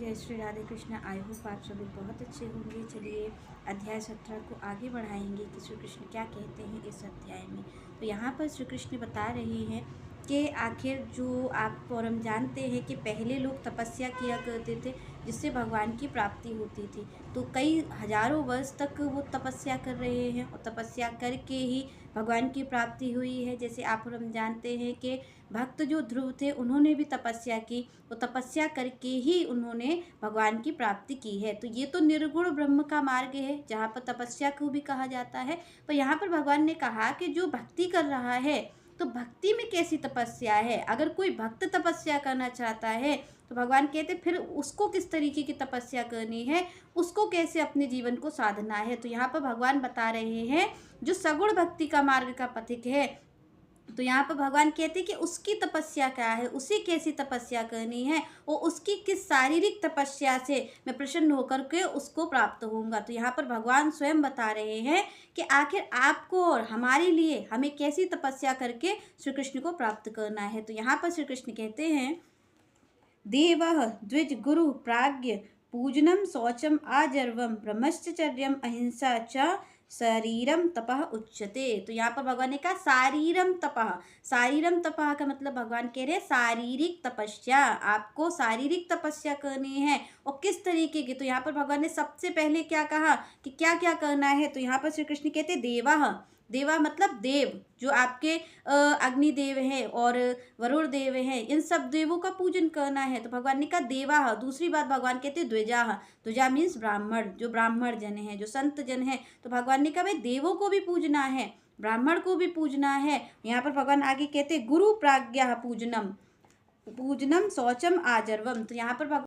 जय Shri Radhe Krishna. I hope आप सभी बहुत अच्छे होंगे। चलिए अध्याय 17 को आगे बढ़ाएंगे कि श्री कृष्ण क्या कहते हैं इस अध्याय में। तो यहाँ पर श्री कृष्ण बता रहे हैं कि आखिर जो आप और हम जानते हैं कि पहले लोग तपस्या किया करते थे जिससे भगवान की प्राप्ति होती थी। तो कई हजारों वर्ष तक वो तपस्या कर रहे हैं और तपस्या करके ही भगवान की प्राप्ति हुई है। जैसे आप और हम जानते हैं कि भक्त जो ध्रुव थे उन्होंने भी तपस्या की, वो तपस्या करके ही उन्होंने भगवान की प्राप्ति की है। तो ये तो निर्गुण ब्रह्म का मार्ग है जहाँ पर तपस्या को भी कहा जाता है। पर यहाँ पर भगवान ने कहा कि जो भक्ति कर रहा है तो भक्ति में कैसी तपस्या है। अगर कोई भक्त तपस्या करना चाहता है तो भगवान कहते फिर उसको किस तरीके की तपस्या करनी है, उसको कैसे अपने जीवन को साधना है। तो यहाँ पर भगवान बता रहे हैं जो सगुण भक्ति का मार्ग का पथिक है, तो यहाँ पर भगवान कहते हैं कि उसकी तपस्या क्या है, उसे कैसी तपस्या करनी है और उसकी किस शारीरिक तपस्या से मैं प्रसन्न होकर के उसको प्राप्त होऊंगा। तो यहाँ पर भगवान स्वयं बता रहे हैं कि आखिर आपको और हमारे लिए हमें कैसी तपस्या करके श्री कृष्ण को प्राप्त करना है। तो यहाँ पर श्री कृष्ण कहते हैं देवः द्विज गुरु प्राज्ञ पूजनम शौचम आजर्वम ब्रह्मचर्यम अहिंसा च शरीरम तपः उच्यते। तो यहाँ पर भगवान ने कहा शारीरम तपः। शारीरम तपः का मतलब भगवान कह रहे हैं शारीरिक तपस्या। आपको शारीरिक तपस्या करनी है और किस तरीके की। तो यहाँ पर भगवान ने सबसे पहले क्या कहा कि क्या क्या करना है। तो यहाँ पर श्री कृष्ण कहते देवा, देवा मतलब देव, जो आपके अग्निदेव हैं और वरुण देव हैं, इन सब देवों का पूजन करना है। तो भगवान ने कहा देवा। दूसरी बात भगवान कहते द्विजा। द्विजा मीन्स ब्राह्मण, जो ब्राह्मण जन हैं, जो संत जन हैं। तो भगवान ने कहा भाई देवों को भी पूजना है, ब्राह्मण को भी पूजना है। यहाँ पर भगवान आगे कहते गुरु प्राज्ञा पूजनम, पूजनम शौचम आजर्वम। तो यहाँ पर